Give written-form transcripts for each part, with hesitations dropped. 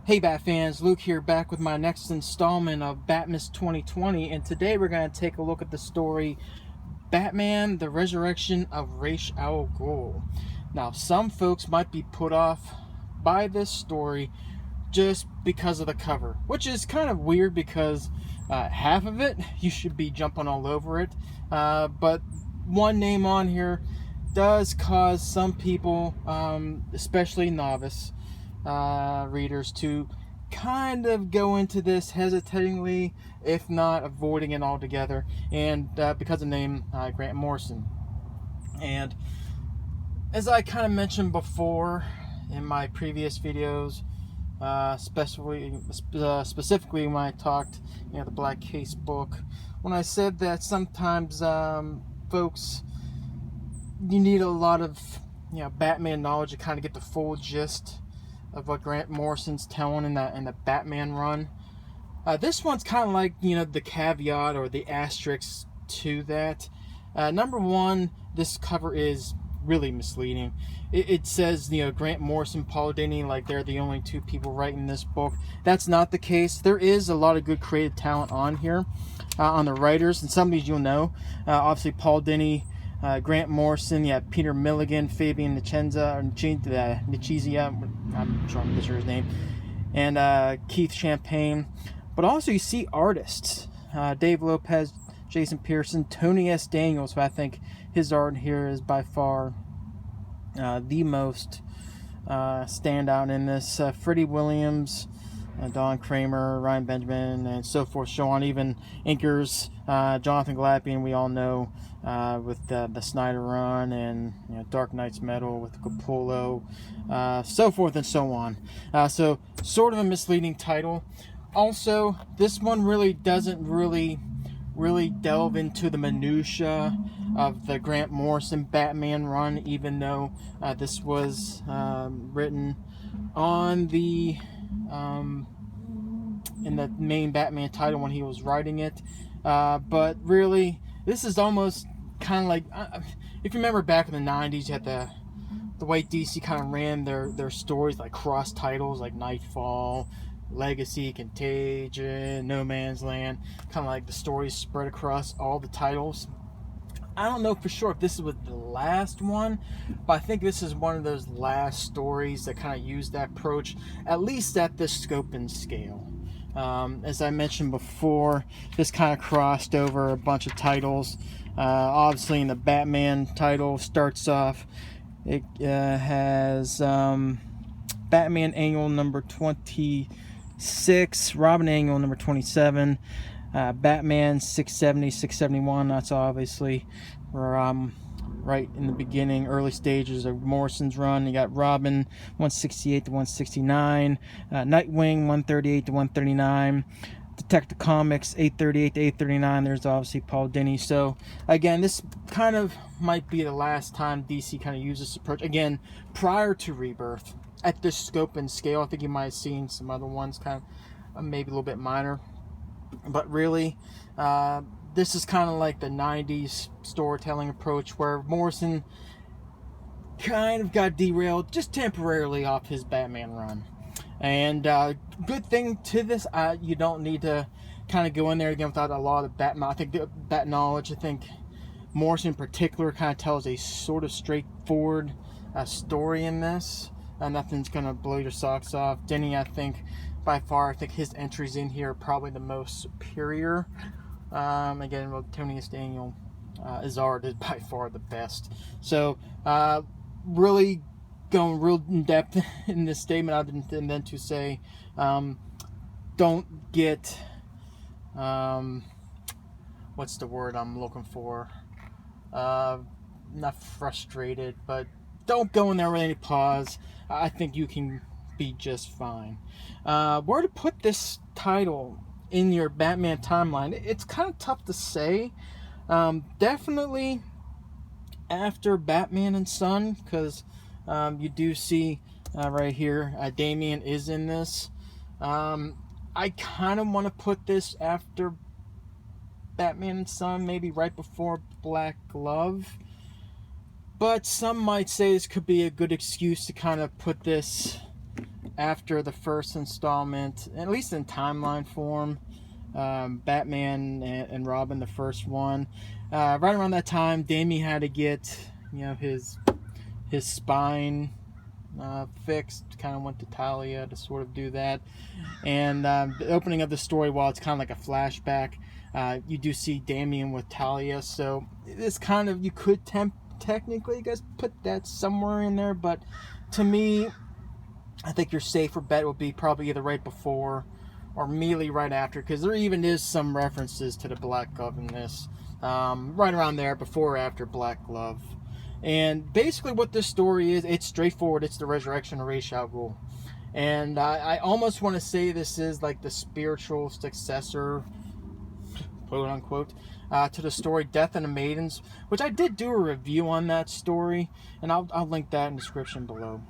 Hey Bat fans, Luke here, back with my next installment of Batmas 2020, and today we're going to take a look at the story Batman, the Resurrection of Ra's al Ghul. Now, some folks might be put off by this story just because of the cover, which is kind of weird because half of it, you should be jumping all over it, but one name on here does cause some people, especially novice readers, to kind of go into this hesitatingly, if not avoiding it altogether, and because of the name Grant Morrison. And as I kind of mentioned before in my previous videos, specifically when I talked, the Black Case book, when I said that sometimes folks, you need a lot of Batman knowledge to kind of get the full gist of what Grant Morrison's telling in the Batman run. This one's kind of like the caveat or the asterisk to that. Number one, this cover is really misleading. It says Grant Morrison, Paul Dini, like they're the only two people writing this book. That's not the case. There is a lot of good creative talent on here, on the writers, and some of these you'll know. Obviously Paul Dini, Grant Morrison, Peter Milligan, Fabian Nicieza, I'm sure I'm butchering his name, and Keith Champagne. But also you see artists, Dave Lopez, Jason Pearson, Tony S. Daniels, who I think his art here is by far the most standout in this. Freddie Williams, Don Kramer, Ryan Benjamin, and so forth, so on. Even inkers, Jonathan Glapian, we all know, with the Snyder run, and Dark Knight's Metal with Capullo, so forth and so on. So sort of a misleading title. Also, this one really doesn't really delve into the minutia of the Grant Morrison Batman run, even though this was written on the in the main Batman title when he was writing it. But really, this is almost kind of like, if you remember back in the 90s, you had the way DC kind of ran their stories, like cross titles, like Nightfall, Legacy, Contagion, No Man's Land, kind of like the stories spread across all the titles. I don't know for sure if this was the last one, but I think this is one of those last stories that kind of used that approach, at least at this scope and scale. As I mentioned before, this kind of crossed over a bunch of titles. Obviously, in the Batman title, starts off, it has Batman Annual number 26, Robin Annual number 27, Batman 670, 671. That's obviously where right in the beginning, early stages of Morrison's run. You got Robin 168 to 169, Nightwing 138 to 139, Detective Comics 838 to 839. There's obviously Paul Dini. So again, this kind of might be the last time DC kind of used this approach. Again, prior to Rebirth, at this scope and scale, I think you might have seen some other ones kind of maybe a little bit minor. But really, this is kind of like the 90s storytelling approach, where Morrison kind of got derailed just temporarily off his Batman run. And good thing to this, you don't need to kind of go in there again without a lot of Batman. I think Bat knowledge. I think Morrison in particular kind of tells a sort of straightforward story in this. Nothing's gonna blow your socks off. Denny, I think, by far, his entries in here are probably the most superior. Again, well, Tony S. Daniel, his art is by far the best. So, really going real in depth in this statement, other than to say, don't get, what's the word I'm looking for? Not frustrated, but don't go in there with any pause. I think you can be just fine. Where to put this title in your Batman timeline, it's kind of tough to say. Definitely after Batman and Son, because you do see right here, Damian is in this. I kind of want to put this after Batman and Son, maybe right before Black Glove. But some might say this could be a good excuse to kind of put this after the first installment, at least in timeline form. Batman and Robin, the first one. Right around that time, Damian had to get, his spine fixed. Kind of went to Talia to sort of do that. And the opening of the story, while it's kind of like a flashback, you do see Damian with Talia. So this kind of, you could technically, you guys, put that somewhere in there. But to me, I think your safer bet would be probably either right before or immediately right after, because there even is some references to the Black Glove in this, right around there, before or after Black Glove. And basically what this story is, it's straightforward. It's the resurrection of Ra's al Ghul. And I almost want to say this is like the spiritual successor, quote unquote, to the story Death and the Maidens, which I did do a review on that story, and I'll link that in the description below,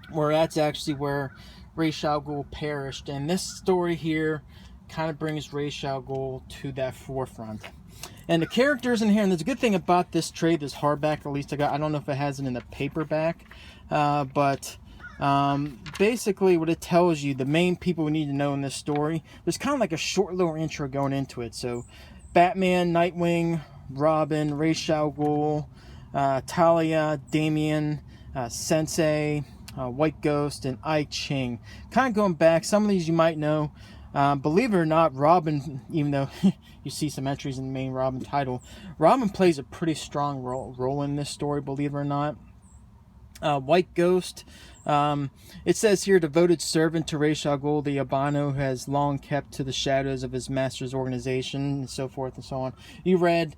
where that's actually where Ra's al Ghul perished. And this story here kind of brings Ra's al Ghul to that forefront. And the characters in here, and there's a good thing about this trade, this hardback, at least I don't know if it has it in the paperback, but basically what it tells you, the main people we need to know in this story, there's kind of like a short little intro going into it. So Batman, Nightwing, Robin, Ra's al Ghul, Talia, Damian, Sensei, White Ghost, and I Ching. Kind of going back, some of these you might know. Believe it or not, Robin, even though you see some entries in the main Robin title, Robin plays a pretty strong role in this story, believe it or not. White Ghost, it says here, devoted servant to Ra's al Ghul, the Albino, who has long kept to the shadows of his master's organization, and so forth and so on. You read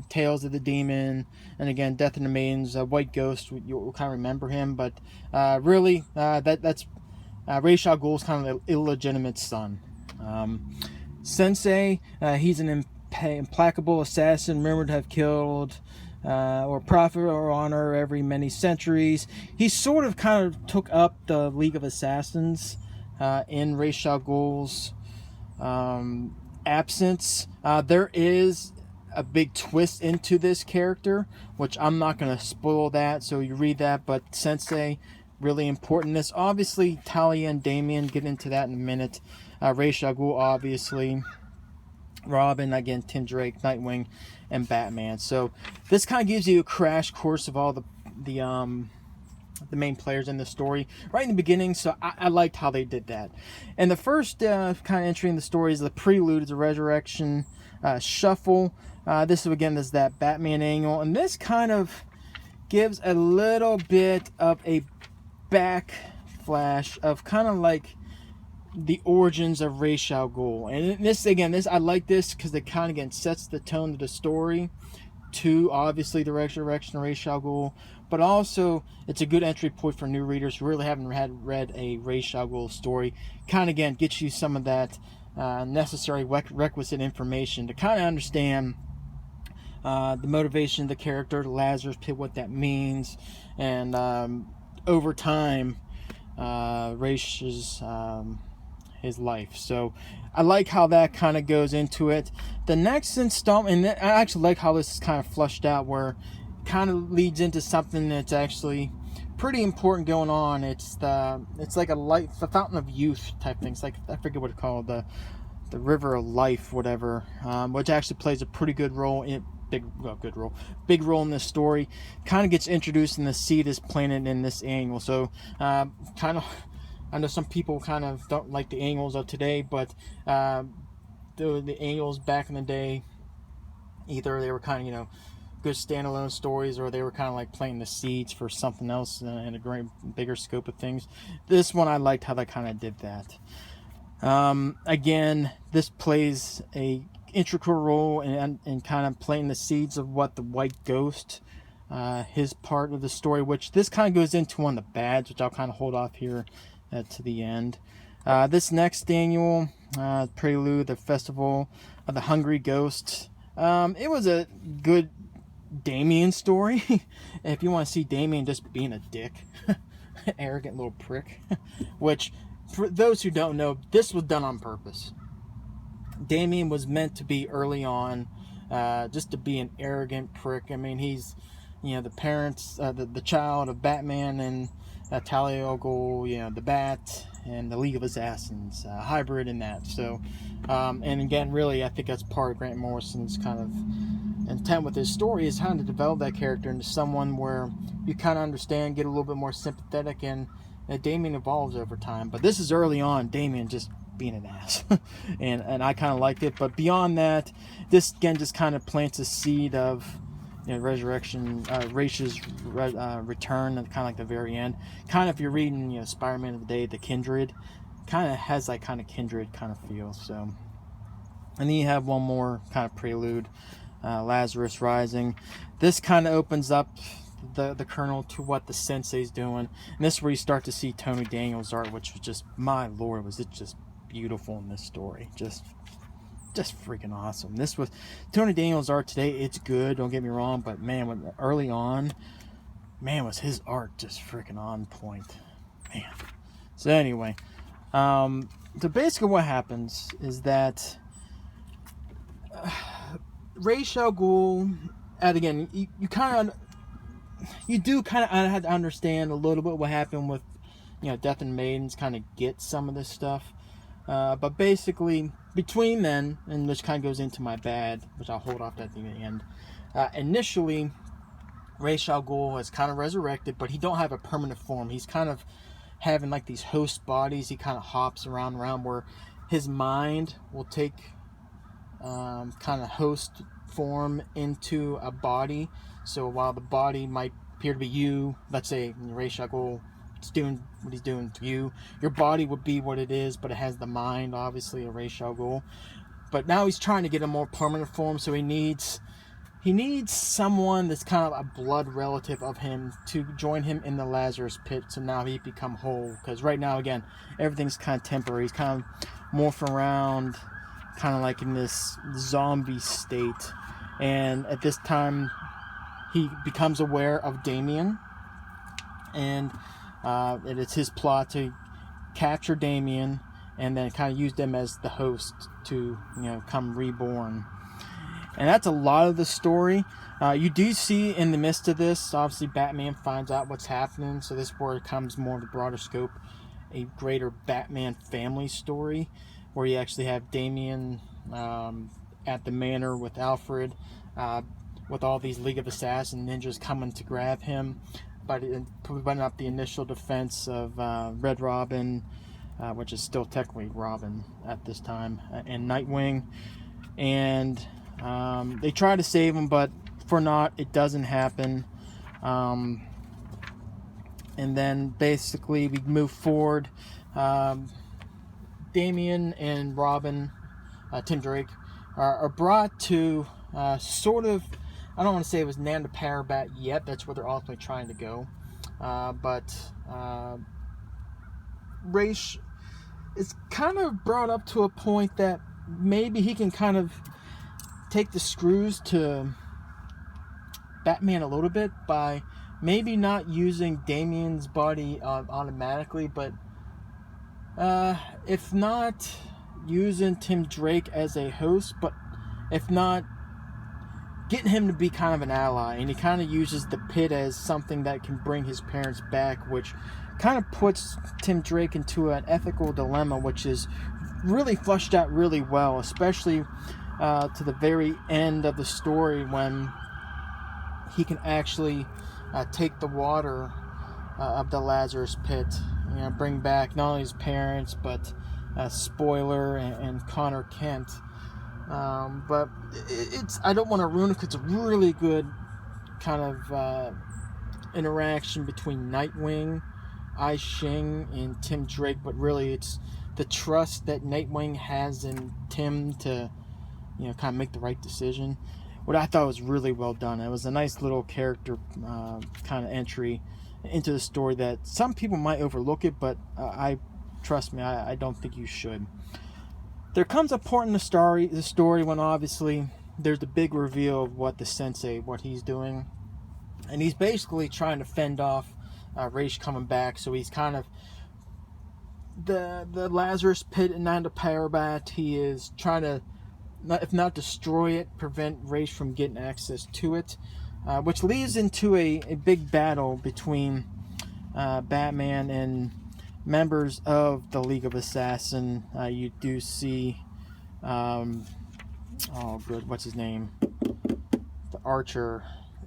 Tales of the Demon, and again, Death and the Maidens. White Ghost, you'll kind of remember him, but really, that's Ra's al Ghul's kind of the illegitimate son. Sensei, he's an implacable assassin, rumored to have killed or profit or honor every many centuries. He sort of kind of took up the League of Assassins in Ra's al Ghul's absence. There is a big twist into this character, which I'm not going to spoil that, so you read that. But Sensei, really important. This, obviously, Talia and Damian, get into that in a minute. Ra's al Ghul, obviously. Robin, again, Tim Drake, Nightwing, and Batman. So this kind of gives you a crash course of all the main players in the story right in the beginning. So I liked how they did that. And the first kind of entry in the story is the Prelude, the Resurrection Shuffle. This is that Batman angle, and this kind of gives a little bit of a backflash of kind of like the origins of Ra's al Ghul. And this I like this because it kind of again sets the tone of the story to obviously the resurrection of Ra's al Ghul, but also it's a good entry point for new readers who really haven't read a Ra's al Ghul story. Kind of again gets you some of that necessary requisite information to kind of understand the motivation of the character, the Lazarus Pit, what that means, and over time Ra's his life. So I like how that kind of goes into it. The next installment, and I actually like how this is kind of flushed out, where it kind of leads into something that's actually pretty important going on. It's like the fountain of youth type thing. It's like, I forget what it's called, the river of life, whatever, which actually plays a pretty good role in big role in this story. Kind of gets introduced in the Cetus planet in this annual. So kind of, I know some people kind of don't like the annuals of today, but the annuals back in the day, either they were kind of good standalone stories, or they were kind of like planting the seeds for something else in a great bigger scope of things. This one, I liked how they kind of did that. Again, this plays a integral role in kind of planting the seeds of what the White Ghost, his part of the story, which this kind of goes into one of the bads, which I'll kind of hold off here to the end. This next annual, Prelude, the Festival of the Hungry Ghosts, it was a good Damian story. If you want to see Damian just being a dick, arrogant little prick, which, for those who don't know, this was done on purpose. Damian was meant to be early on just to be an arrogant prick. I mean, he's the parents, the child of Batman Talia Ghul, you know, the Bat, and the League of Assassins, hybrid in that. So, and again, really, I think that's part of Grant Morrison's kind of intent with his story, is trying to develop that character into someone where you kind of understand, get a little bit more sympathetic, and Damian evolves over time. But this is early on, Damian just being an ass, and I kind of liked it. But beyond that, this again just kind of plants a seed of, you know, resurrection, Raish's return at kind of like the very end. Kind of, if you're reading, you know, Spider-Man of the Day, the Kindred, kind of has that kind of Kindred kind of feel. So, and then you have one more kind of prelude, Lazarus Rising. This kind of opens up the kernel to what the Sensei's doing, and this is where you start to see Tony Daniels' art, which was just, my lord, was it just beautiful in this story. Just freaking awesome. This was Tony Daniels' art today. It's good, don't get me wrong, but man, when early on, man, was his art just freaking on point, man. So anyway, so basically what happens is that Ra's al Ghul, and again, you do kind of have to understand a little bit what happened with, you know, Death and Maidens, kind of get some of this stuff. But basically, between then, and this kind of goes into my bad, which I'll hold off at the end. Initially, Ra's al Ghul is kind of resurrected, but he don't have a permanent form. He's kind of having like these host bodies. He kind of hops around where his mind will take kind of host form into a body. So while the body might appear to be you, let's say Ra's al Ghul, it's doing what he's doing to you, your body would be what it is, but it has the mind, obviously, of Ra's al Ghul. But now he's trying to get a more permanent form, so he needs someone that's kind of a blood relative of him to join him in the Lazarus pit, so now he become whole. Because right now, again, everything's kind of temporary. He's kind of morphing around, kind of like in this zombie state. And at this time, he becomes aware of Damian, and it's his plot to capture Damian and then kind of use them as the host to, you know, come reborn. And that's a lot of the story. You do see in the midst of this, obviously Batman finds out what's happening, so this is where it comes more of the broader scope, a greater Batman family story, where you actually have Damian at the manor with Alfred, with all these League of Assassins ninjas coming to grab him, but putting up the initial defense of Red Robin, which is still technically Robin at this time, and Nightwing, and they try to save him, but for naught, it doesn't happen. And then basically we move forward. Damian and Robin, Tim Drake, are brought to sort of, I don't want to say it was Nanda Parbat yet, that's where they're ultimately trying to go. But Ra's is kind of brought up to a point that maybe he can kind of take the screws to Batman a little bit by maybe not using Damian's body automatically, but if not using Tim Drake as a host, but if not getting him to be kind of an ally, and he kind of uses the pit as something that can bring his parents back, which kind of puts Tim Drake into an ethical dilemma, which is really fleshed out really well, especially to the very end of the story when he can actually take the water of the Lazarus pit, you know, bring back not only his parents but Spoiler and Connor Kent. But it's, I don't want to ruin it because it's a really good kind of interaction between Nightwing, I Ching, and Tim Drake, but really it's the trust that Nightwing has in Tim to, you know, kind of make the right decision. What I thought was really well done. It was a nice little character kind of entry into the story that some people might overlook it, but trust me, I don't think you should. There comes a point in the story when obviously there's the big reveal of what the Sensei, what he's doing, and he's basically trying to fend off Ra's coming back. So he's kind of the Lazarus pit in Nanda Parbat. He is trying to, if not destroy it, prevent Ra's from getting access to it, which leads into a big battle between Batman and members of the League of Assassins. You do see, what's his name? The Archer,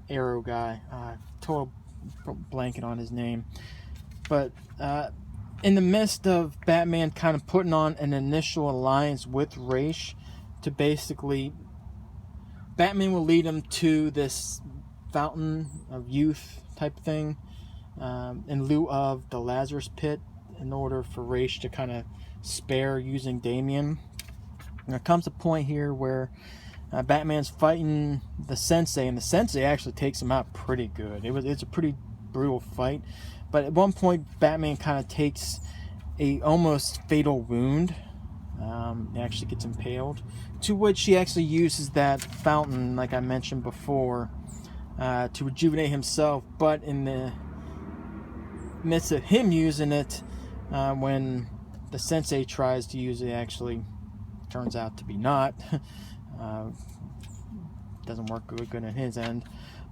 Arrow guy. Total blanket on his name. But in the midst of Batman kind of putting on an initial alliance with Ra's to basically, Batman will lead him to this fountain of youth type thing, in lieu of the Lazarus Pit, in order for Ra's to kind of spare using Damian. And there comes a point here where Batman's fighting the Sensei, and the Sensei actually takes him out pretty good. It's a pretty brutal fight, but at one point Batman kind of takes a almost fatal wound. He actually gets impaled, to which he actually uses that fountain, like I mentioned before, to rejuvenate himself. But in the midst of him using it, when the Sensei tries to use it, actually turns out to be not. Doesn't work good on his end.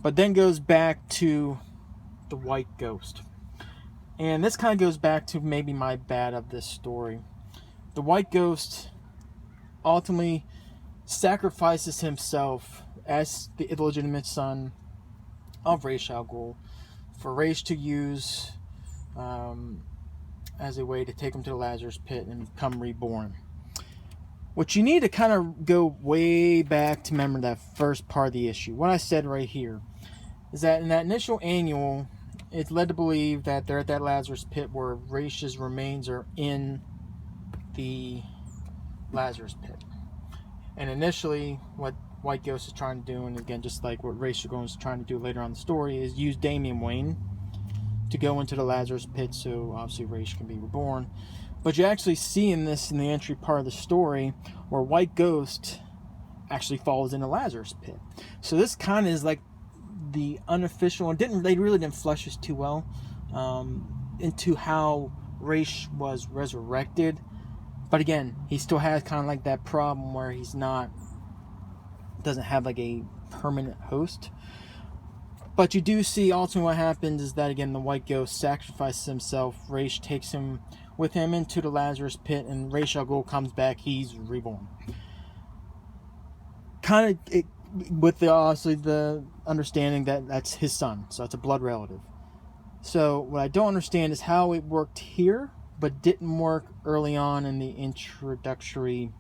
But then goes back to the White Ghost. And this kind of goes back to maybe my bad of this story. The White Ghost ultimately sacrifices himself as the illegitimate son of Ra's al Ghul for Ra's to use as a way to take him to the Lazarus Pit and become reborn. What you need to kind of go way back to remember that first part of the issue. What I said right here is that in that initial annual, it's led to believe that they're at that Lazarus Pit where Ra's remains are in the Lazarus Pit. And initially, what White Ghost is trying to do, and again, just like what Ra's al Ghul is trying to do later on in the story, is use Damian Wayne to go into the Lazarus Pit so obviously Ra's can be reborn. But you actually see in this, in the entry part of the story, where White Ghost actually falls in the Lazarus Pit. So this kind of is like the unofficial, and they really didn't flesh this too well into how Ra's was resurrected. But again, he still has kind of like that problem where doesn't have like a permanent host. But you do see ultimately what happens is that, again, the White Ghost sacrifices himself. Ra's takes him with him into the Lazarus Pit, and Ra's al Ghul comes back. He's reborn. Kind of with obviously the understanding that that's his son, so it's a blood relative. So what I don't understand is how it worked here, but didn't work early on in the introductory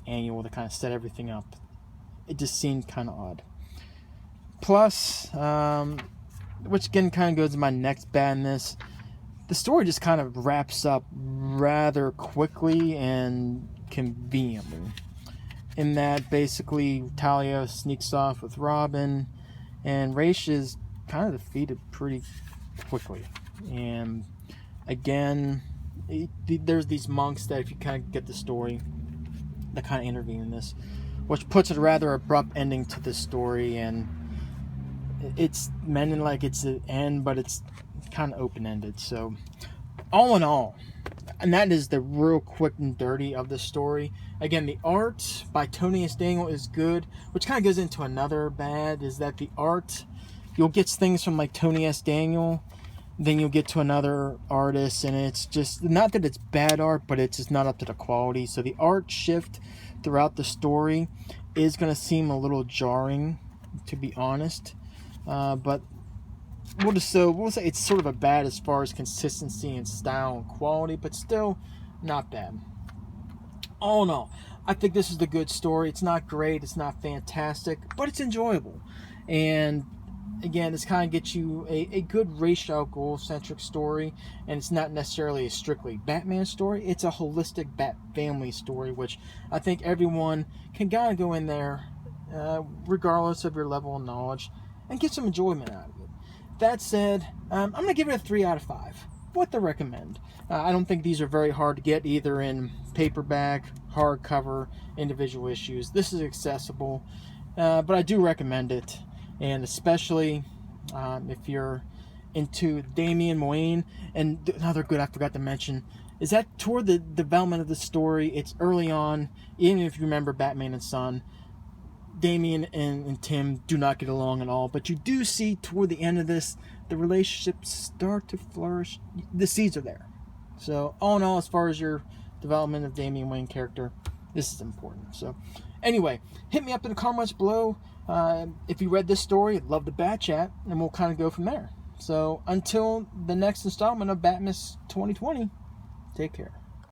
annual to kind of set everything up. It just seemed kind of odd. Plus, which again kind of goes to my next bad in this, the story just kind of wraps up rather quickly and conveniently. In that basically Talia sneaks off with Robin, and Ra's is kind of defeated pretty quickly. And again, there's these monks that, if you kind of get the story, that kind of intervene in this, which puts a rather abrupt ending to this story. And it's meant like it's an end, but it's kind of open-ended. So all in all, and that is the real quick and dirty of the story. Again, the art by Tony S. Daniel is good, which kind of goes into another bad, is that the art, you'll get things from like Tony S. Daniel, then you'll get to another artist, and it's just, not that it's bad art, but it's just not up to the quality. So the art shift throughout the story is going to seem a little jarring, to be honest. But we'll say it's sort of a bad as far as consistency and style and quality, but still not bad. All in all, I think this is the good story. It's not great, it's not fantastic, but it's enjoyable. And again, this kind of gets you a good Ra's al Ghul centric story, and it's not necessarily a strictly Batman story. It's a holistic Bat family story, which I think everyone can kind of go in there, regardless of your level of knowledge, and get some enjoyment out of it. That said, I'm going to give it a 3 out of 5. What to recommend. I don't think these are very hard to get, either in paperback, hardcover, individual issues. This is accessible, but I do recommend it. And especially if you're into Damian Wayne. And another good I forgot to mention is that toward the development of the story, it's early on, even if you remember Batman and Son, Damian and Tim do not get along at all. But you do see toward the end of this the relationships start to flourish. The seeds are there. So all in all, as far as your development of Damian Wayne character, this is important. So anyway, hit me up in the comments below. If you read this story, I'd love to bat chat, and we'll kind of go from there. So until the next installment of Batmas 2020, take care.